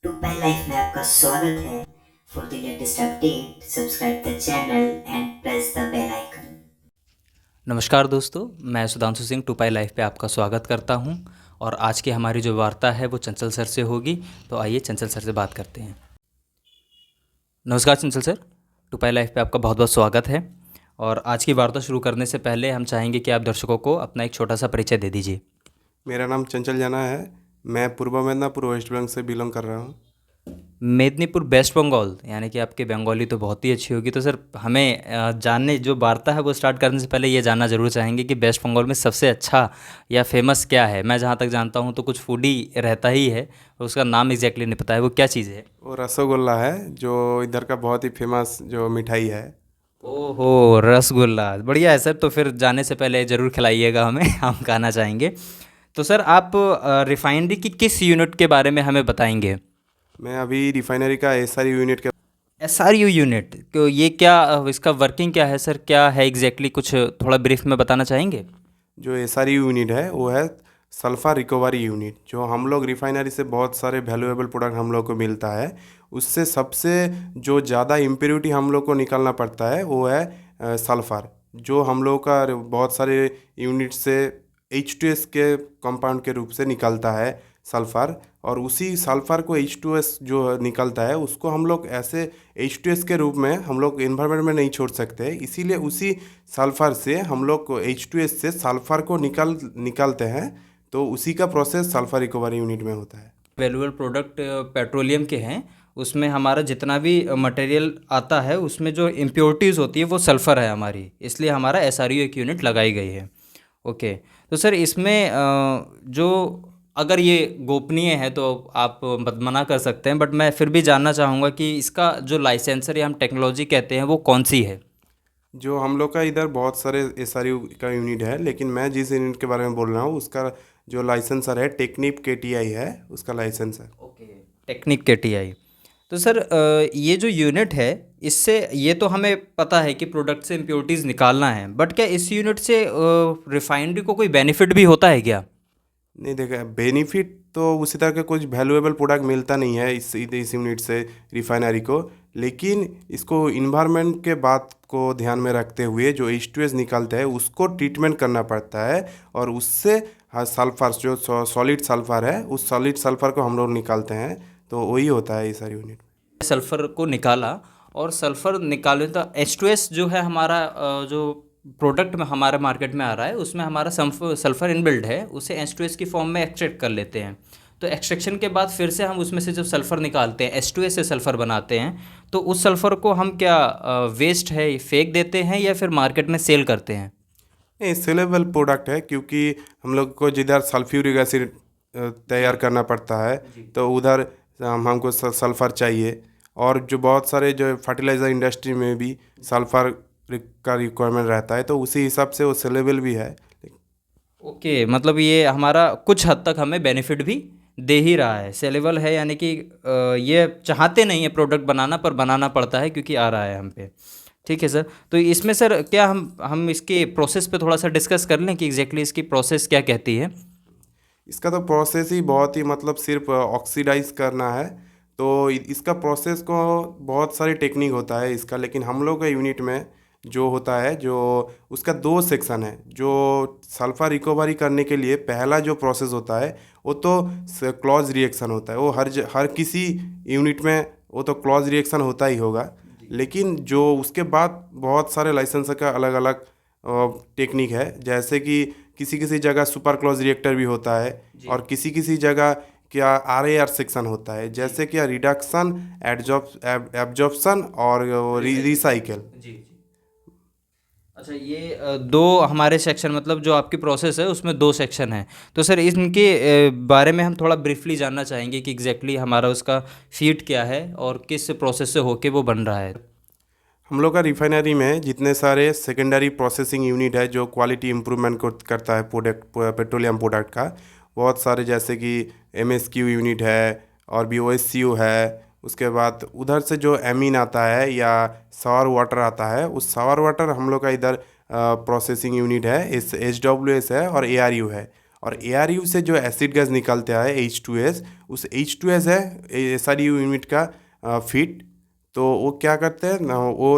To pi life में आपका स्वागत है। For the latest update subscribe the channel and press the bell icon. नमस्कार दोस्तों, मैं Sudhanshu Singh two pi life पे आपका स्वागत करता हूं। और आज की हमारी जो वार्ता है वो चंचल सर से होगी। तो आइए चंचल सर से बात करते हैं। नमस्कार चंचल सर, टू पाई लाइफ पे आपका बहुत बहुत स्वागत है। और आज की वार्ता शुरू करने से पहले हम चाहेंगे कि आप दर्शकों को अपना एक छोटा सा परिचय दे दीजिए। मेरा नाम चंचल जाना है। मैं पूर्व मेदिनीपुर वेस्ट बंगाल से बिलोंग कर रहा हूँ। मेदिनीपुर वेस्ट बंगाल, यानी कि आपकी बंगाली तो बहुत ही अच्छी होगी। तो सर हमें जानने जो वार्ता है वो स्टार्ट करने से पहले ये जानना ज़रूर चाहेंगे कि वेस्ट बंगाल में सबसे अच्छा या फेमस क्या है। मैं जहाँ तक जानता हूँ तो कुछ फूडी रहता ही है, उसका नाम एग्जैक्टली नहीं पता है, वो क्या चीज़ है? वो रसगुल्ला है जो इधर का बहुत ही फेमस जो मिठाई है। ओहो, रसगुल्ला बढ़िया है सर। तो फिर जाने से पहले ज़रूर खिलाइएगा हमें हम खाना चाहेंगे। तो सर आप रिफाइनरी की किस यूनिट के बारे में हमें बताएंगे? मैं अभी रिफाइनरी का एसआर यूनिट के SRU यूनिट, तो ये क्या इसका वर्किंग क्या है सर, क्या है एग्जैक्टली कुछ थोड़ा ब्रीफ में बताना चाहेंगे? जो एसआर यूनिट है वो है सल्फर रिकवरी यूनिट। जो हम लोग रिफाइनरी से बहुत सारे वैल्यूएबल प्रोडक्ट हम लोग को मिलता है, उससे सबसे जो ज़्यादा इम्प्योरिटी हम लोग को निकालना पड़ता है वो है सल्फ़र। जो हम लोग का बहुत सारे यूनिट से H2S के कंपाउंड के रूप से निकलता है सल्फ़र। और उसी सल्फ़र को H2S जो निकलता है उसको हम लोग ऐसे H2S के रूप में हम लोग इन्वायरमेंट में नहीं छोड़ सकते, इसीलिए उसी सल्फ़र से हम लोग को H2S से सल्फ़र को निकालते हैं। तो उसी का प्रोसेस सल्फ़र रिकवरी यूनिट में होता है। वैल्यूएबल प्रोडक्ट पेट्रोलियम के हैं, उसमें हमारा जितना भी मटेरियल आता है उसमें जो इम्प्योरिटीज़ होती है वो सल्फ़र है हमारी, इसलिए हमारा SRU एक यूनिट लगाई गई है। ओके। तो सर इसमें जो अगर ये गोपनीय है तो आप मना कर सकते हैं, बट मैं फिर भी जानना चाहूँगा कि इसका जो लाइसेंसर या हम टेक्नोलॉजी कहते हैं वो कौन सी है? जो हम लोग का इधर बहुत सारे एसआरयू का यूनिट है, लेकिन मैं जिस यूनिट के बारे में बोल रहा हूँ उसका जो लाइसेंसर है टेक्निप केटीआई है, उसका लाइसेंस है। ओके। Technique KTI। तो सर ये जो यूनिट है, इससे ये तो हमें पता है कि प्रोडक्ट से इम्प्योरिटीज़ निकालना है, बट क्या इस यूनिट से रिफाइनरी को कोई बेनिफिट भी होता है क्या? नहीं, देखा बेनिफिट तो उसी तरह का कुछ वैल्यूएबल प्रोडक्ट मिलता नहीं है इस यूनिट से रिफाइनरी को। लेकिन इसको इन्वायरमेंट के बात को ध्यान में रखते हुए जो H2S निकलता है उसको ट्रीटमेंट करना पड़ता है, और उससे हाँ सल्फर जो सॉलिड सल्फर है उस सॉलिड सल्फर को हम लोग निकालते हैं। तो वही होता है इस सारी यूनिट। सल्फ़र को निकाला, और सल्फ़र निकाले तो H2S जो है हमारा जो प्रोडक्ट में हमारे मार्केट में आ रहा है उसमें हमारा सल्फ़र इनबिल्ड है, उसे H2S की फॉर्म में एक्सट्रैक्ट कर लेते हैं। तो एक्सट्रैक्शन के बाद फिर से हम उसमें से जब सल्फ़र निकालते हैं, H2S से सल्फ़र बनाते हैं, तो उस सल्फ़र को हम क्या वेस्ट है फेंक देते हैं या फिर मार्केट में सेल करते हैं? नहीं, सेलेबल प्रोडक्ट है, क्योंकि हम लोग को जिधर सल्फ्यूरिक एसिड तैयार करना पड़ता है तो उधर हमको सल्फ़र चाहिए। और जो बहुत सारे जो फर्टिलाइज़र इंडस्ट्री में भी सल्फ़र का रिक्वायरमेंट रहता है, तो उसी हिसाब से वो सेलेबल भी है। ओके, मतलब ये हमारा कुछ हद तक हमें बेनिफिट भी दे ही रहा है, सेलेबल है, यानी कि ये चाहते नहीं है प्रोडक्ट बनाना, पर बनाना पड़ता है क्योंकि आ रहा है हम पे। ठीक है सर। तो इसमें सर क्या हम इसके प्रोसेस पे थोड़ा सा डिस्कस कर लें कि एग्जैक्टली इसकी प्रोसेस क्या कहती है? इसका तो प्रोसेस ही बहुत ही मतलब सिर्फ ऑक्सीडाइज करना है। तो इसका प्रोसेस को बहुत सारी टेक्निक होता है इसका, लेकिन हम लोग का यूनिट में जो होता है जो उसका दो सेक्शन है। जो सल्फर रिकवरी करने के लिए पहला जो प्रोसेस होता है वो तो क्लॉज रिएक्शन होता है। वो हर किसी यूनिट में वो तो क्लॉज रिएक्शन होता ही होगा। लेकिन जो उसके बाद बहुत सारे लाइसेंस का अलग अलग टेक्निक है, जैसे कि किसी किसी जगह सुपर क्लोज रिएक्टर भी होता है, और किसी किसी जगह क्या RAR सेक्शन होता है, जैसे कि रिडक्शन, एब्जॉर्प्शन और रिसाइकल। जी। अच्छा, ये दो हमारे सेक्शन, मतलब जो आपकी प्रोसेस है उसमें दो सेक्शन हैं। तो सर इनके बारे में हम थोड़ा ब्रीफली जानना चाहेंगे कि एग्जैक्टली हमारा उसका फीट क्या है और किस प्रोसेस से होके वो बन रहा है। हम लोग का रिफाइनरी में जितने सारे सेकेंडरी प्रोसेसिंग यूनिट है जो क्वालिटी इम्प्रूवमेंट को करता है प्रोडक्ट पेट्रोलियम प्रोडक्ट का, बहुत सारे जैसे कि MSQ यूनिट है और भी OSCU है। उसके बाद उधर से जो एमीन आता है या सावर वाटर आता है, उस सावर वाटर हम लोग का इधर प्रोसेसिंग यूनिट है, इस HWS है और ARU है। और ARU से जो एसिड गैस निकलता है H2S, उस H2S है SRU यूनिट का फिट। तो वो क्या करते हैं ना, वो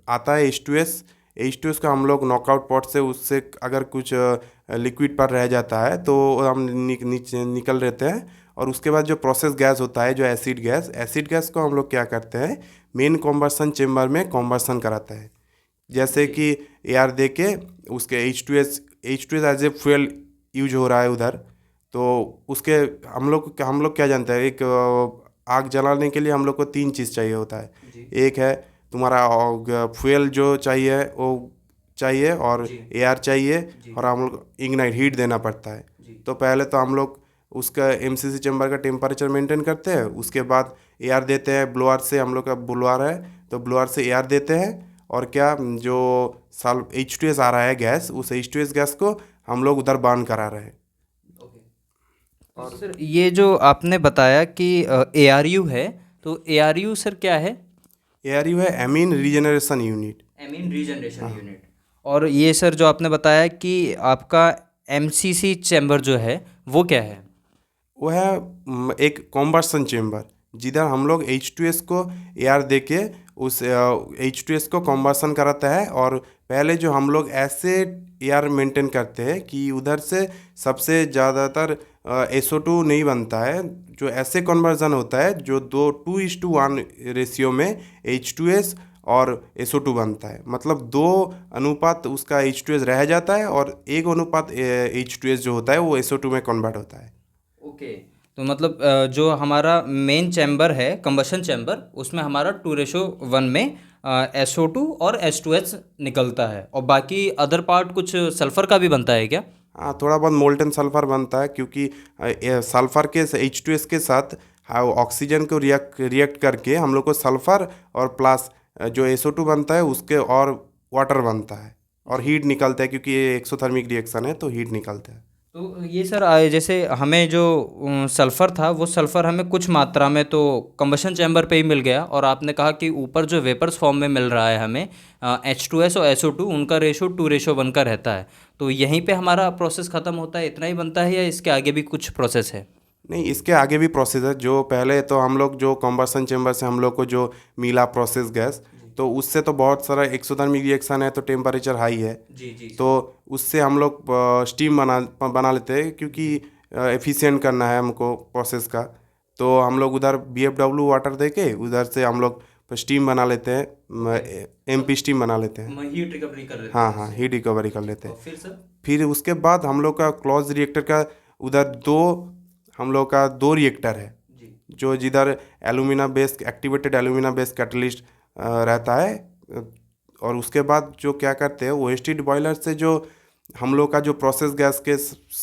आता है H2S को हम लोग नॉकआउट पॉट से, उससे अगर कुछ लिक्विड पर रह जाता है तो हम नीचे निकल रहते हैं। और उसके बाद जो प्रोसेस गैस होता है, जो एसिड गैस को हम लोग क्या करते हैं, मेन कॉम्बसन चेम्बर में कॉम्बसन कराता है। जैसे कि एयर दे के उसके H2S as a fuel use हो रहा है उधर, तो उसके हम लोग क्या जानते हैं, एक आग जलाने के लिए हम लोग को 3 चीज़ चाहिए होता है। एक है तुम्हारा फ्यूल जो चाहिए वो चाहिए, और एयर चाहिए, और हम लोग इग्नाइट हीट देना पड़ता है। तो पहले तो हम लोग उसका MCC चैम्बर का टेम्परेचर मेंटेन करते हैं, उसके बाद एयर देते हैं ब्लोअर से। हम लोग का ब्लोअर है तो ब्लोअर से एयर देते हैं, और क्या जो H2S आ रहा है गैस, उस H2S गैस को हम लोग उधर बर्न करा रहे हैं। और सर ये जो आपने बताया कि ARU है, तो ARU सर क्या है? ARU है amine regeneration unit. Amine regeneration unit. और ये सर जो आपने बताया कि आपका MCC चैम्बर जो है वो क्या है? वो है एक कॉम्बसन चेम्बर, जिधर हम लोग H2S को एयर दे के उस H2S को कॉम्बसन कराता है। और पहले जो हम लोग ऐसे एयर मेंटेन करते हैं कि उधर से सबसे ज़्यादातर SO2 नहीं बनता है। जो ऐसे कन्वर्जन होता है जो 2:1 रेशियो में H2S और SO2 बनता है, मतलब 2 अनुपात उसका H2S रह जाता है, और 1 अनुपात H2S जो होता है वो SO2 में कन्वर्ट होता है। ओके, तो मतलब जो हमारा मेन चैम्बर है कंबशन चैम्बर, उसमें हमारा 2:1 में SO2 और H2S निकलता है, और बाकी अदर पार्ट कुछ सल्फर का भी बनता है क्या? हाँ, थोड़ा बहुत मोल्टन सल्फर बनता है, क्योंकि सल्फर के H2S के साथ ऑक्सीजन को रिएक्ट करके हम लोग को सल्फर और प्लस जो SO2 बनता है उसके और वाटर बनता है, और हीट निकलता है, क्योंकि ये एक्सोथर्मिक रिएक्शन है तो हीट निकलता है। तो ये सर जैसे हमें जो सल्फ़र था, वो सल्फ़र हमें कुछ मात्रा में तो कंबशन चैम्बर पे ही मिल गया, और आपने कहा कि ऊपर जो वेपर्स फॉर्म में मिल रहा है हमें H2S और SO2, उनका रेशो 2:1 का रहता है। तो यहीं पे हमारा प्रोसेस ख़त्म होता है, इतना ही बनता है, या इसके आगे भी कुछ प्रोसेस है? नहीं, इसके आगे भी प्रोसेस है। जो पहले तो हम लोग जो कॉम्बसन चेम्बर से हम लोग को जो मिला प्रोसेस गैस, तो उससे तो बहुत सारा एक्सोथर्मिक रिएक्शन है, तो टेम्परेचर हाई है। जी। तो उससे हम लोग स्टीम बना लेते हैं, क्योंकि एफिशिएंट करना है हमको प्रोसेस का। तो हम लोग उधर BFW वाटर दे के उधर से हम लोग स्टीम बना लेते हैं, MP स्टीम बना लेते हैं। हीट रिकवरी कर लेते हाँ, हीट रिकवरी कर लेते हैं। फिर सर? फिर उसके बाद हम लोग का क्लोज रिएक्टर का उधर हम लोग का 2 रिएक्टर है, जो जिधर एक्टिवेटेड एल्यूमिना बेस्ड कैटलिस्ट रहता है। और उसके बाद जो क्या करते हैं, वो हीट बॉयलर से जो हम लोग का जो प्रोसेस गैस के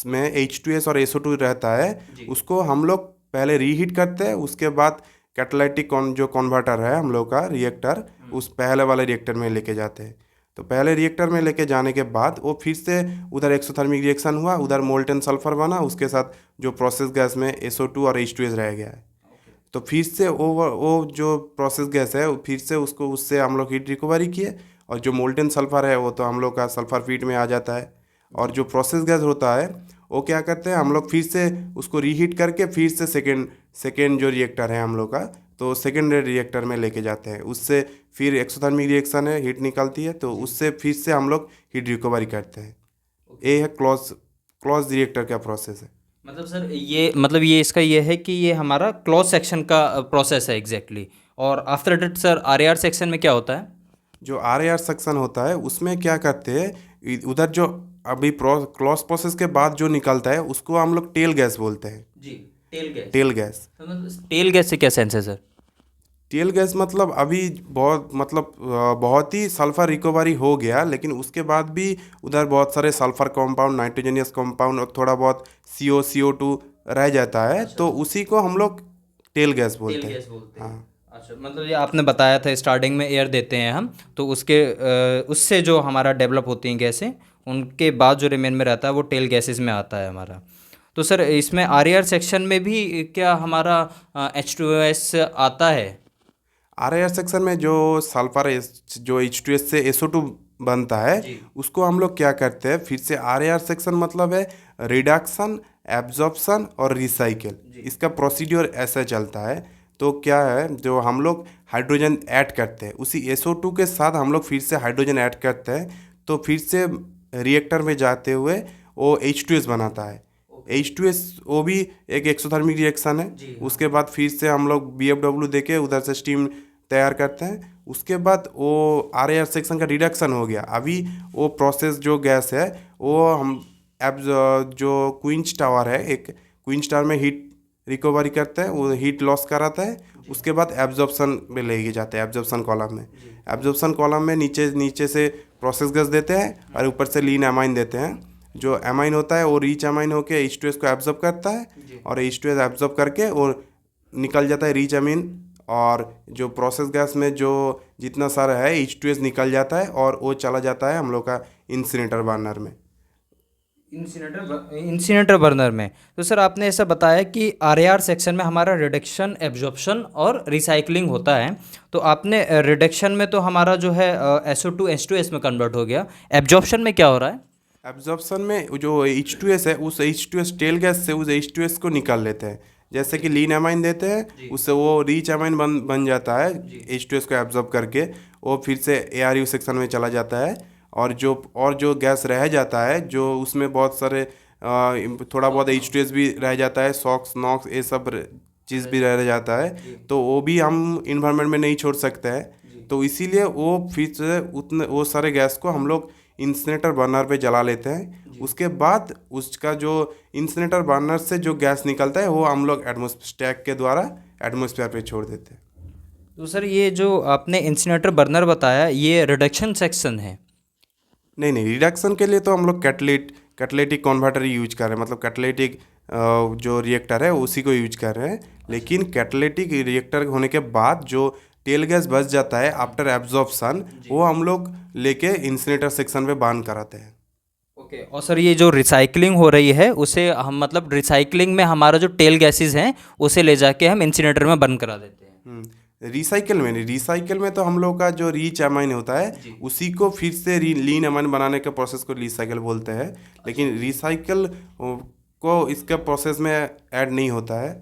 में H2S और SO2 रहता है, उसको हम लोग पहले रीहीट करते हैं। उसके बाद कैटालिटिक जो कन्वर्टर है हम लोग का रिएक्टर, उस पहले वाले रिएक्टर में लेके जाते हैं। तो पहले रिएक्टर में लेके जाने के बाद वो फिर से उधर एक्सोथर्मिक रिएक्शन हुआ, उधर मोल्टन सल्फर बना, उसके साथ जो प्रोसेस गैस में SO2 और H2S रह गया है। तो फिर से वो जो प्रोसेस गैस है, फिर से उससे हम लोग हीट रिकवरी किए, और जो मोल्टन सल्फर है वो तो हम लोग का सल्फर फीड में आ जाता है। और जो प्रोसेस गैस होता है वो क्या करते हैं, हम लोग फिर से उसको रीहीट करके फिर से सेकेंड जो रिएक्टर है हम लोग का, तो सेकेंड रिएक्टर में लेके जाते हैं। उससे फिर एक्सोथर्मिक रिएक्शन है, हीट निकलती है, तो उससे फिर से हम लोग हीट रिकवरी करते हैं। ये है क्लोज रिएक्टर का प्रोसेस है। मतलब सर ये इसका ये है कि ये हमारा क्लोज सेक्शन का प्रोसेस है एग्जैक्टली। और after that sir RAR section में क्या होता है? जो RAR सेक्शन होता है उसमें क्या करते हैं, उधर जो अभी क्लोज प्रोसेस के बाद जो निकलता है उसको हम लोग टेल गैस बोलते हैं। जी, टेल गैस। टेल गैस से क्या सेंस है सर? टेल गैस मतलब अभी बहुत ही सल्फर रिकवरी हो गया, लेकिन उसके बाद भी उधर बहुत सारे सल्फर कंपाउंड, नाइट्रोजनियस कंपाउंड और थोड़ा बहुत CO2 रह जाता है। तो उसी को हम लोग टेल गैस बोलते हैं। हाँ, अच्छा, मतलब ये आपने बताया था स्टार्टिंग में एयर देते हैं हम, तो उससे जो हमारा डेवलप होती हैं गैसें, उनके बाद जो रिमेन में रहता है वो टेल गैसेस में आता है हमारा। तो सर इसमें RAR सेक्शन में भी क्या हमारा H2S आता है? RAR सेक्शन में जो सल्फर जो H2S से SO2 बनता है, उसको हम लोग क्या करते हैं, फिर से RAR सेक्शन मतलब है रिडक्शन, एब्जॉर्प्शन और रिसाइकिल, इसका प्रोसीड्योर ऐसा चलता है। तो क्या है, जो हम लोग हाइड्रोजन ऐड करते हैं उसी SO2 के साथ हम लोग फिर से हाइड्रोजन ऐड करते हैं, तो फिर से रिएक्टर में जाते हुए वो H2S बनाता है। H2S वो भी एक एक्सोथर्मिक रिएक्शन है। उसके बाद फिर से हम लोग BFW देके उधर से स्टीम तैयार करते हैं। उसके बाद वो RAR सेक्शन का रिडक्शन हो गया। अभी वो प्रोसेस जो गैस है वो हम अब जो क्वींच टावर है, एक क्वींच टावर में हीट रिकवरी करते हैं, वो हीट लॉस कराता है। उसके बाद एब्जॉर्प्शन में ले जाते हैं, एब्जॉर्प्शन कॉलम में। एब्जॉर्प्शन कॉलम में नीचे से प्रोसेस गैस देते हैं और ऊपर से लीन एमाइन देते हैं। जो एमाइन होता है वो रिच एमाइन होकर H2S को एब्जॉर्ब करता है और H2S एब्जॉर्ब करके वो निकल जाता है रिच एमाइन, और जो प्रोसेस गैस में जो जितना सारा है H2S निकल जाता है और वो चला जाता है हम लोग का इंसिनेटर बर्नर में। इंसिनेटर बर्नर में। तो सर आपने ऐसा बताया कि RAR सेक्शन में हमारा रिडक्शन, एब्जॉर्प्शन और रिसाइकलिंग होता है। तो आपने रिडक्शन में तो हमारा जो है SO2 H2S में कन्वर्ट हो गया। एब्जॉर्प्शन में क्या हो रहा है? एब्जॉर्प्शन में जो H2S है उस H2S टेल गैस से उस H2S को निकाल लेते हैं। जैसे कि लीन एमाइन देते हैं, उससे वो रिच एमाइन बन जाता है H2S को एब्जॉर्ब करके, वो फिर से ARU सेक्शन में चला जाता है। और जो गैस रह जाता है, जो उसमें बहुत सारे थोड़ा बहुत H2S भी रह जाता है, सॉक्स, नॉक्स, ये सब चीज़ भी रह जाता है, तो वो भी हम इन्वायरमेंट में नहीं छोड़ सकते हैं। तो इसीलिए वो फिर से वो सारे गैस को हम लोग इंसिनेटर बर्नर पे जला लेते हैं। उसके बाद उसका जो इंसिनेटर बर्नर से जो गैस निकलता है वो हम लोग स्टैक के द्वारा एटमॉस्फेयर पे छोड़ देते हैं। तो सर ये जो आपने इंसिनेटर बर्नर बताया, ये रिडक्शन सेक्शन है? नहीं, रिडक्शन के लिए तो हम लोग कैटालिटिक कन्वर्टर यूज कर रहे हैं, मतलब कैटालिटिक जो रिएक्टर है उसी को यूज कर रहे हैं। लेकिन कैटालिटिक रिएक्टर होने के बाद जो टेल गैस बच जाता है आफ्टर एब्जॉर्प्शन, वो हम लोग लेके इंसिनेटर सेक्शन में बर्न कराते हैं। ओके। और सर ये जो रिसाइकलिंग हो रही है उसे हम, मतलब रिसाइकलिंग में हमारा जो टेल गैसेस हैं उसे ले जाके हम इंसिनेटर में बर्न करा देते हैं। रिसाइकल में तो हम लोग का जो रिच एमाइन होता है उसी को फिर से लीन एमाइन बनाने के प्रोसेस को रिसाइकल बोलते हैं। लेकिन रिसाइकल को इसका प्रोसेस में ऐड नहीं होता है।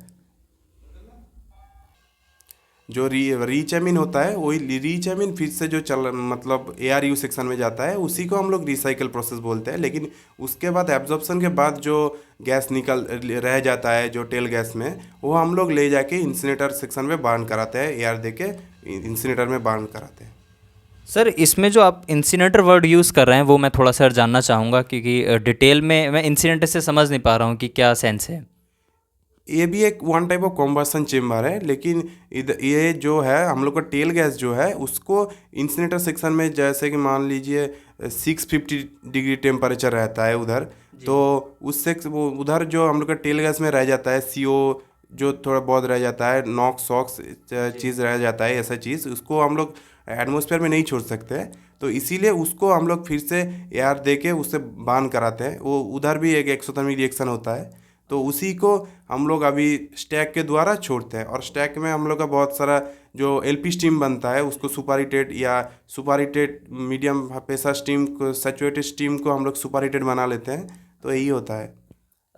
जो रिच एमिन होता है वही रिच एमिन फिर से जो मतलब ARU सेक्शन में जाता है, उसी को हम लोग रिसाइकल प्रोसेस बोलते हैं। लेकिन उसके बाद एब्जॉर्प्शन के बाद जो गैस रह जाता है जो टेल गैस में, वो हम लोग ले जाके इंसिनेटर सेक्शन में बर्न कराते हैं, AR दे के इंसिनेटर में बर्न कराते हैं। सर इसमें जो आप इंसिनेटर वर्ड यूज़ कर रहे हैं वो मैं थोड़ा सा जानना चाहूँगा, क्योंकि डिटेल में मैं इंसिनेटर से समझ नहीं पा रहा हूँ कि क्या सेंस है। ये भी एक one type of combustion chamber है, लेकिन ये जो है हम लोग का टेल गैस जो है उसको इंसिनेटर सेक्शन में, जैसे कि मान लीजिए 650 डिग्री टेम्परेचर रहता है उधर, तो उससे वो उधर जो हम लोग का टेल गैस में रह जाता है CO जो थोड़ा बहुत रह जाता है, नॉक्स सॉक्स चीज़ रह जाता है, ऐसा चीज़ उसको हम लोग एटमॉस्फेयर में नहीं छोड़ सकते। तो इसीलिए उसको हम लोग फिर से एयर दे के उससे बर्न कराते हैं। वो उधर भी एक एक्सोथर्मिक रिएक्शन होता है, तो उसी को हम लोग अभी स्टैक के द्वारा छोड़ते हैं। और स्टैक में हम लोग का बहुत सारा जो LP स्टीम बनता है उसको सुपरहीटेड या सुपरहीटेड मीडियम प्रेशर स्टीम को, सैचुरेटेड स्टीम को हम लोग सुपरहीटेड बना लेते हैं। तो यही होता है।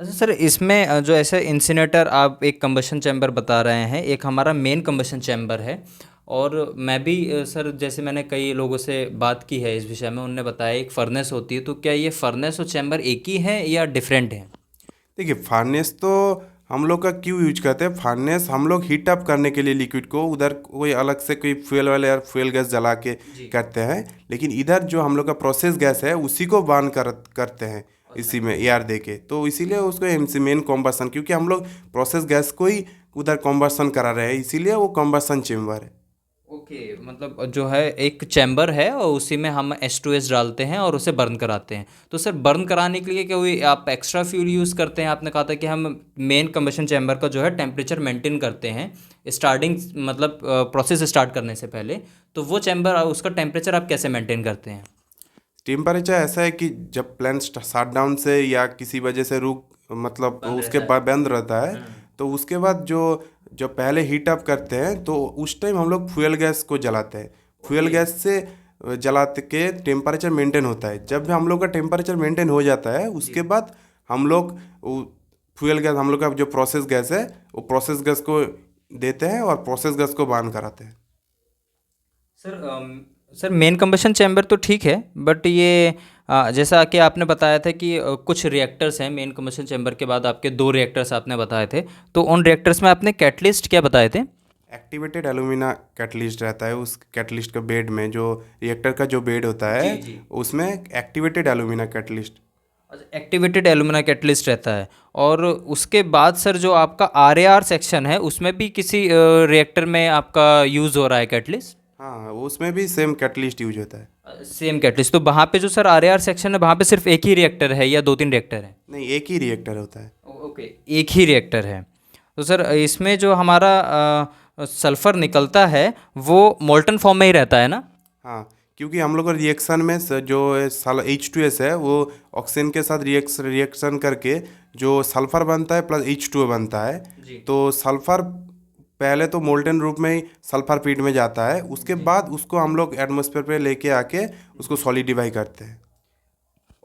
अच्छा सर, इसमें जो ऐसे इंसिनेटर आप एक कंबशन चैम्बर बता रहे हैं, एक हमारा मेन कंबशन चैम्बर है, और मैं भी सर जैसे मैंने कई लोगों से बात की है इस विषय में, उनने बताया एक फर्नेस होती है। तो क्या ये फर्नेस और चैम्बर एक ही है या डिफरेंट है? देखिए, फार्नेस तो हम लोग का क्यों यूज करते हैं, फार्नेस हम लोग हीट अप करने के लिए लिक्विड को, उधर कोई अलग से कोई फ्यूल वाले या फ्यूल गैस जला के करते हैं। लेकिन इधर जो हम लोग का प्रोसेस गैस है उसी को बर्न करते हैं इसी में एयर दे के। तो इसीलिए उसको मेन कॉम्बसन, क्योंकि हम लोग प्रोसेस गैस को ही उधर कॉम्बसन करा रहे हैं, इसीलिए वो कॉम्बसन चेम्बर है। ओके, मतलब जो है एक चैम्बर है और उसी में हम H2S डालते हैं और उसे बर्न कराते हैं। तो सर बर्न कराने के लिए क्या कोई आप एक्स्ट्रा फ्यूल यूज़ करते हैं? आपने कहा था कि हम मेन कंबशन चैम्बर का जो है टेम्परेचर मेंटेन करते हैं स्टार्टिंग, मतलब प्रोसेस स्टार्ट करने से पहले। तो वो चैम्बर, उसका टेम्परेचर आप कैसे मेंटेन करते हैं? टेम्परेचर ऐसा है कि जब प्लांट शट डाउन से या किसी वजह से मतलब उसके बाद बंद रहता है, तो उसके बाद जो पहले हीट अप करते हैं तो उस टाइम हम लोग फ्यूल गैस को जलाते हैं। फ्यूल गैस से जलाते के टेम्परेचर मेंटेन होता है। जब हम लोग का टेम्परेचर मेंटेन हो जाता है उसके बाद हम लोग फ्यूल गैस, हम लोग का जो प्रोसेस गैस है वो प्रोसेस गैस को देते हैं और प्रोसेस गैस को बार्न कराते हैं। सर मेन कंबशन चैम्बर तो ठीक है, बट ये जैसा कि आपने बताया था कि कुछ रिएक्टर्स हैं मेन कंबशन चैम्बर के बाद, आपके 2 रिएक्टर्स आपने बताए थे, तो उन रिएक्टर्स में आपने कैटलिस्ट क्या बताए थे? एक्टिवेटेड एलुमिना कैटलिस्ट रहता है। उस कैटलिस्ट का बेड में, जो रिएक्टर का जो बेड होता है, उसमें एक्टिवेटेड एलुमिना कैटलिस्ट। अच्छा, एक्टिवेटेड एलुमिना कैटलिस्ट रहता है। और उसके बाद सर जो आपका आरएआर सेक्शन है उसमें भी किसी रिएक्टर में आपका यूज़ हो रहा है कैटलिस्ट? हाँ, उसमें भी सेम कैटलिस्ट यूज होता है। Same catalyst. तो वहाँ पे जो सर आरएआर सेक्शन है वहाँ पे सिर्फ एक ही रिएक्टर है या 2-3 रिएक्टर है? नहीं, एक ही रिएक्टर होता है। ओके, एक ही रिएक्टर है। तो सर इसमें जो हमारा सल्फ़र निकलता है वो मोल्टन फॉर्म में ही रहता है ना? हाँ, क्योंकि हम लोग का रिएक्शन में जो H2S है वो ऑक्सीजन के साथ रिएक्शन करके जो सल्फर बनता है प्लस H2O बनता है। तो सल्फर पहले तो मोल्टन रूप में ही सल्फर पीट में जाता है, उसके बाद उसको हम लोग एटमॉस्फेयर पे लेके आके उसको सॉलिडिफाई करते हैं।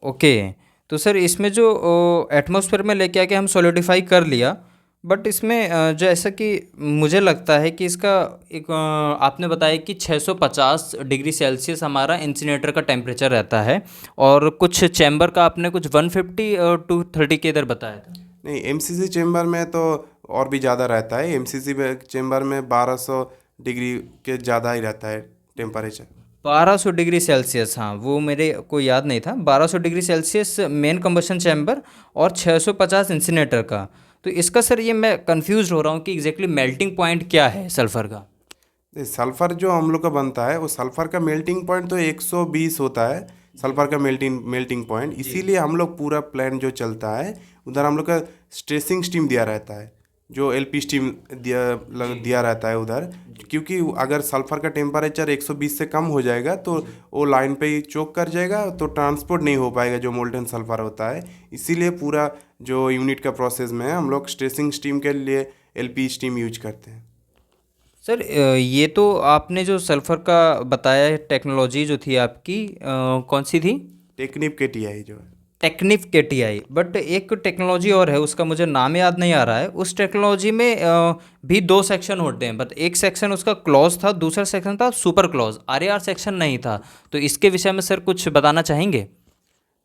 ओके, तो सर इसमें जो एटमॉस्फेयर में लेके आके हम सॉलिडिफाई कर लिया, बट इसमें जो ऐसा कि मुझे लगता है कि इसका एक आपने बताया कि 650 डिग्री सेल्सियस हमारा इंसिनेटर का टेम्परेचर रहता है, और कुछ चैम्बर का आपने कुछ 150 टू 30 के इधर बताया था। नहीं, एमसीसी चेम्बर में तो और भी ज़्यादा रहता है। एमसीसी चेम्बर में 1200 डिग्री के ज़्यादा ही रहता है टेम्परेचर। 1200 डिग्री सेल्सियस, हाँ वो मेरे को याद नहीं था। 1200 degree Celsius main combustion chamber और 650 इंसिनेटर का। तो इसका सर ये मैं कंफ्यूज हो रहा हूँ कि एग्जैक्टली मेल्टिंग पॉइंट क्या है सल्फ़र का? सल्फर जो हम लोग का बनता है वो सल्फर का मेल्टिंग पॉइंट तो 120 होता है, सल्फर का मेल्टिंग पॉइंट। इसीलिए हम लोग पूरा प्लान जो चलता है उधर हम लोग का स्ट्रेसिंग स्टीम दिया रहता है, जो एलपी स्टीम दिया रहता है उधर। क्योंकि अगर सल्फर का टेम्परेचर 120 से कम हो जाएगा तो वो लाइन पे ही चोक कर जाएगा, तो ट्रांसपोर्ट नहीं हो पाएगा जो मोल्टन सल्फर होता है। इसीलिए पूरा जो यूनिट का प्रोसेस में हम लोग स्ट्रेसिंग स्टीम के लिए एलपी स्टीम यूज करते हैं। सर ये तो आपने जो सल्फ़र का बताया है, टेक्नोलॉजी जो थी आपकी कौन सी थी? टेक्निप के टीआई जो है। टेक्निफ के टीआई, बट एक टेक्नोलॉजी और है उसका मुझे नाम याद नहीं आ रहा है। उस टेक्नोलॉजी में भी 2 सेक्शन होते हैं, बट एक सेक्शन उसका क्लॉज था, दूसरा सेक्शन था सुपर क्लॉज, आरएआर सेक्शन नहीं था। तो इसके विषय में सर कुछ बताना चाहेंगे?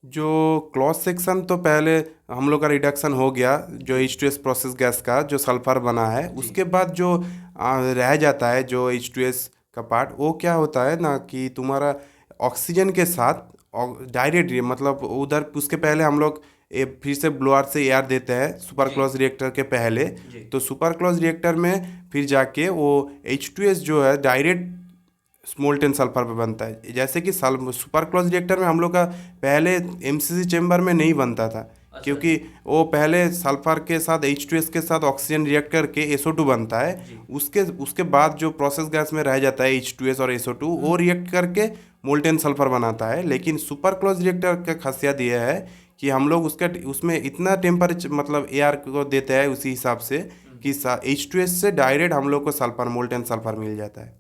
जो क्लॉज सेक्शन तो पहले हम लोग का रिडक्शन हो गया, जो H2S प्रोसेस गैस का जो सल्फर बना है, उसके बाद जो रह जाता है जो H2S का पार्ट, वो क्या होता है ना कि तुम्हारा ऑक्सीजन के साथ डायरेक्ट, मतलब उधर उसके पहले हम लोग फिर से ब्लोअर से एयर देते हैं सुपर क्लॉज रिएक्टर के पहले। तो सुपर क्लॉज रिएक्टर में फिर जाके वो H2S जो है डायरेक्ट मोल्टेन सल्फर पे बनता है। जैसे कि सुपर क्लॉज रिएक्टर में हम लोग का पहले एमसीसी चेम्बर में नहीं बनता था, क्योंकि वो पहले सल्फर के साथ H2S के साथ ऑक्सीजन रिएक्ट करके SO2 बनता है। उसके बाद जो प्रोसेस गैस में रह जाता है H2S और SO2, वो रिएक्ट करके मोल्टेन सल्फर बनाता है। लेकिन सुपर क्लॉज रिएक्टर का खासियत यह है कि हम लोग उसमें इतना टेम्परेचर, मतलब एयर को देते हैं उसी हिसाब से कि H2S से डायरेक्ट हम लोग को सल्फर, मोल्टेन सल्फर मिल जाता है।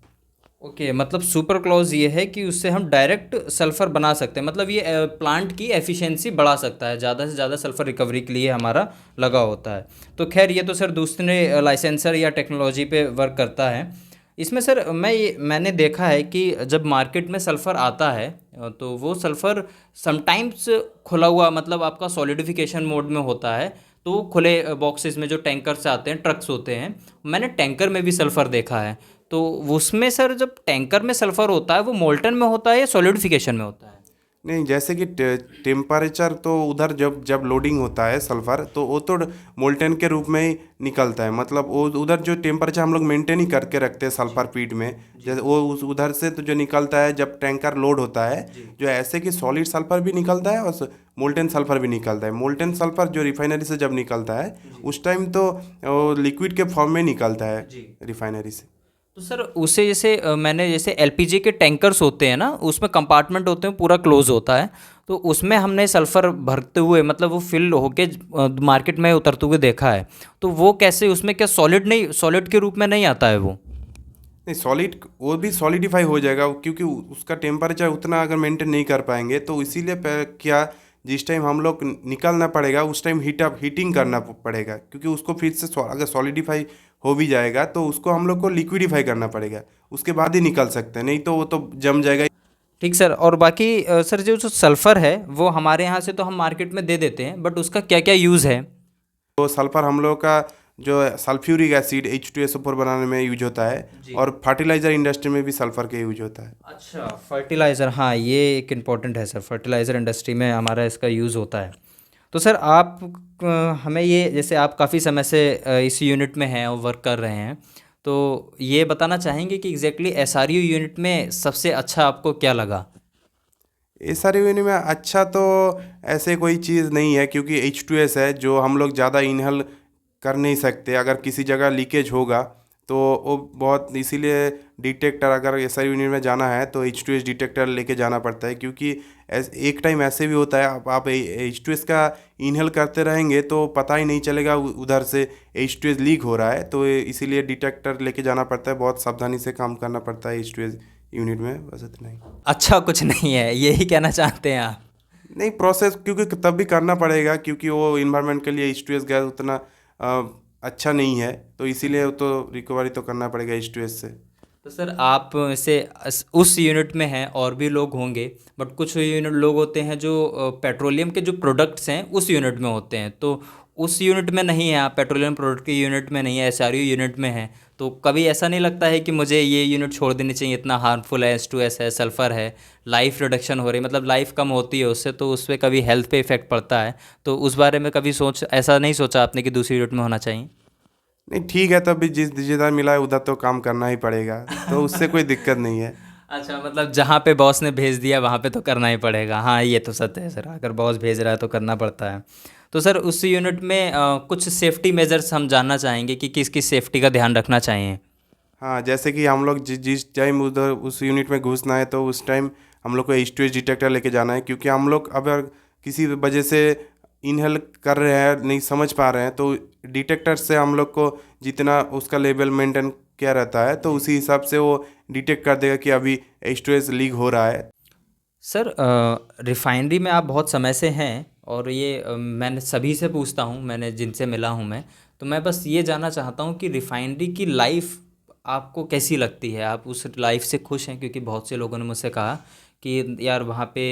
ओके, मतलब सुपर क्लॉज ये है कि उससे हम डायरेक्ट सल्फ़र बना सकते हैं, मतलब ये प्लांट की एफिशिएंसी बढ़ा सकता है, ज़्यादा से ज़्यादा सल्फ़र रिकवरी के लिए हमारा लगा होता है। तो खैर ये तो सर दूसरे लाइसेंसर या टेक्नोलॉजी पे वर्क करता है। इसमें सर मैंने देखा है कि जब मार्केट में सल्फ़र आता है तो वो सल्फ़र समटाइम्स खुला हुआ, मतलब आपका सॉलिडिफिकेशन मोड में होता है। तो वो खुले बॉक्सेस में जो टैंकर से आते हैं, ट्रक्स होते हैं, मैंने टैंकर में भी सल्फ़र देखा है। तो उसमें सर जब टैंकर में सल्फ़र होता है वो मोल्टन में होता है या सॉलिडिफिकेशन में होता है? नहीं, जैसे कि टेम्परेचर तो उधर जब लोडिंग होता है सल्फर, तो वो तो मोल्टेन के रूप में ही निकलता है। मतलब वो उधर जो टेम्परेचर हम लोग मेंटेन ही करके रखते हैं सल्फर पीट में, जैसे वो उधर से तो जो निकलता है जब टैंकर लोड होता है, जो ऐसे कि सॉलिड सल्फर भी निकलता है और मोल्टेन सल्फर भी निकलता है। मोल्टेन सल्फर जो रिफाइनरी से जब निकलता है उस टाइम तो लिक्विड के फॉर्म में निकलता है रिफाइनरी से। तो सर उसे जैसे मैंने जैसे एलपीजी के टैंकर्स होते हैं ना, उसमें कंपार्टमेंट होते हैं, पूरा क्लोज होता है, तो उसमें हमने सल्फ़र भरते हुए, मतलब वो फिल होके मार्केट में उतरते हुए देखा है। तो वो कैसे, उसमें क्या सॉलिड के रूप में नहीं आता है वो? नहीं, सॉलिड वो भी सॉलिडिफाई हो जाएगा, क्योंकि उसका टेम्परेचर उतना अगर मेंटेन नहीं कर पाएंगे तो इसीलिए क्या जिस टाइम हम लोग निकलना पड़ेगा उस टाइम हीटिंग करना पड़ेगा, क्योंकि उसको फिर से अगर सॉलिडिफाई हो भी जाएगा तो उसको हम लोग को लिक्विडिफाई करना पड़ेगा, उसके बाद ही निकल सकते हैं, नहीं तो वो तो जम जाएगा। ठीक सर। और बाकी सर जो सल्फ़र है वो हमारे यहाँ से तो हम मार्केट में दे देते हैं, बट उसका क्या क्या यूज़ है? तो सल्फर हम लोग का जो सल्फ्यूरिक एसिड H2SO4 बनाने में यूज होता है, और फर्टिलाइजर इंडस्ट्री में भी सल्फर का यूज होता है। अच्छा, फर्टिलाइज़र, हाँ ये एक इम्पॉर्टेंट है सर, फर्टिलाइज़र इंडस्ट्री में हमारा इसका यूज़ होता है। तो सर आप हमें ये, जैसे आप काफ़ी समय से इस यूनिट में हैं और वर्क कर रहे हैं, तो ये बताना चाहेंगे कि एग्जैक्टली एसआरयू यूनिट में सबसे अच्छा आपको क्या लगा? SRU में अच्छा तो ऐसे कोई चीज़ नहीं है, क्योंकि H2S है जो हम लोग ज़्यादा इनहल कर नहीं सकते। अगर किसी जगह लीकेज होगा तो वो बहुत, इसीलिए डिटेक्टर, अगर SRU यूनिट में जाना है तो H2S डिटेक्टर लेके जाना पड़ता है, क्योंकि एक टाइम ऐसे भी होता है आप H2S का इनहेल करते रहेंगे तो पता ही नहीं चलेगा उधर से H2S लीक हो रहा है, तो इसीलिए डिटेक्टर लेके जाना पड़ता है, बहुत सावधानी से काम करना पड़ता है H2S यूनिट में। बस इतना ही। अच्छा कुछ नहीं है, यही कहना चाहते हैं आप? नहीं, प्रोसेस क्योंकि तब भी करना पड़ेगा, क्योंकि वो इन्वायरमेंट के लिए H2S गैस उतना अच्छा नहीं है, तो इसीलिए वो तो रिकवरी तो करना पड़ेगा H2S से। तो सर आप से उस यूनिट में हैं, और भी लोग होंगे, बट कुछ यूनिट लोग होते हैं जो पेट्रोलियम के जो प्रोडक्ट्स हैं उस यूनिट में होते हैं, तो उस यूनिट में नहीं है आप, पेट्रोलियम प्रोडक्ट के यूनिट में नहीं है, एसआरयू यूनिट में है, तो कभी ऐसा नहीं लगता है कि मुझे ये यूनिट छोड़ देनी चाहिए, इतना हार्मफुल है, H2S है, सल्फ़र है, लाइफ रिडक्शन हो रही है, मतलब लाइफ कम होती है उससे, तो उस पर कभी हेल्थ पे इफ़ेक्ट पड़ता है, तो उस बारे में कभी ऐसा नहीं सोचा आपने कि दूसरी यूनिट में होना चाहिए? नहीं, ठीक है, तब भी जिधर मिला है उधर तो काम करना ही पड़ेगा, तो उससे कोई दिक्कत नहीं है। अच्छा, मतलब जहाँ पे बॉस ने भेज दिया वहाँ पे तो करना ही पड़ेगा। हाँ ये तो सत्य है सर, अगर बॉस भेज रहा है तो करना पड़ता है। तो सर उस यूनिट में कुछ सेफ्टी मेजर्स हम जानना चाहेंगे कि किस किस सेफ्टी का ध्यान रखना चाहिए? हाँ, जैसे कि हम लोग जिस टाइम उधर उस यूनिट में घुसना है तो उस टाइम हम लोग को H2S डिटेक्टर लेके जाना है, क्योंकि हम लोग अगर किसी वजह से इनहेल कर रहे हैं, नहीं समझ पा रहे हैं, तो डिटेक्टर से हम लोग को जितना उसका लेवल मेंटेन किया रहता है तो उसी हिसाब से वो डिटेक्ट कर देगा कि अभी H2S लीक हो रहा है। सर रिफाइनरी में आप बहुत समय से हैं, और ये मैंने सभी से पूछता हूँ, मैंने जिनसे मिला हूँ मैं, तो मैं बस ये जानना चाहता हूँ कि रिफाइनरी की लाइफ आपको कैसी लगती है? आप उस लाइफ से खुश हैं? क्योंकि बहुत से लोगों ने मुझसे कहा कि यार वहाँ पे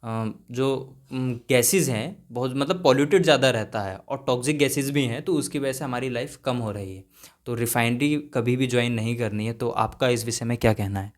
जो गैसेस हैं बहुत, मतलब पॉल्यूटेड ज़्यादा रहता है, और टॉक्सिक गैसेस भी हैं, तो उसकी वजह से हमारी लाइफ कम हो रही है, तो रिफाइनरी कभी भी ज्वाइन नहीं करनी है, तो आपका इस विषय में क्या कहना है?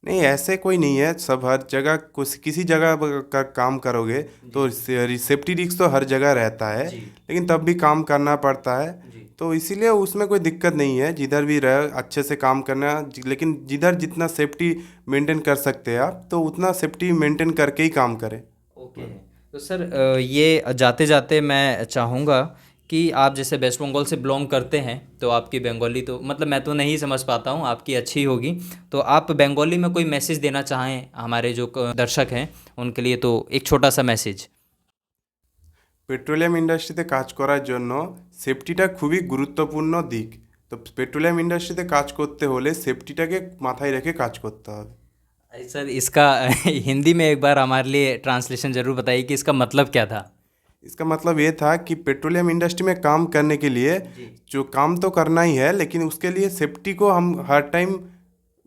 नहीं, ऐसे कोई नहीं है, सब हर जगह कुछ किसी जगह का काम करोगे तो सेफ्टी रिस्क तो हर जगह रहता है, लेकिन तब भी काम करना पड़ता है, तो इसीलिए उसमें कोई दिक्कत नहीं है, जिधर भी रहे अच्छे से काम करना, लेकिन जिधर जितना सेफ्टी मेंटेन कर सकते हैं आप तो उतना सेफ्टी मेंटेन करके ही काम करें। ओके। तो सर ये जाते जाते मैं चाहूँगा कि आप जैसे वेस्ट बंगाल से बिलोंग करते हैं, तो आपकी बंगाली तो मतलब मैं तो नहीं समझ पाता हूँ, आपकी अच्छी होगी, तो आप बंगाली में कोई मैसेज देना चाहें हमारे जो दर्शक हैं उनके लिए, तो एक छोटा सा मैसेज। পেট্রোলিয়াম ইন্ডাস্ট্রিতে কাজ করার জন্য সেফটিটা খুবই গুরুত্বপূর্ণ দিক। তো পেট্রোলিয়াম ইন্ডাস্ট্রিতে কাজ করতে হলে সেফটিটাকে মাথায় রেখে কাজ করতে হবে। सर इसका हिंदी में एक बार हमारे लिए ट्रांसलेशन ज़रूर बताइए कि इसका मतलब क्या था? इसका मतलब ये था कि पेट्रोलियम इंडस्ट्री में काम करने के लिए जो काम तो करना ही है, लेकिन उसके लिए सेफ्टी को हम हर टाइम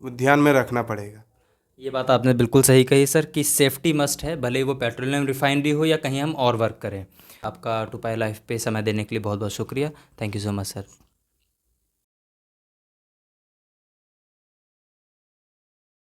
ध्यान में रखना पड़ेगा। ये बात आपने बिल्कुल सही कही सर, कि सेफ्टी मस्ट है, भले ही वो पेट्रोलियम रिफाइनरी हो या कहीं हम और वर्क करें। आपका टू पाई लाइफ पे समय देने के लिए बहुत बहुत शुक्रिया। Thank you so much sir.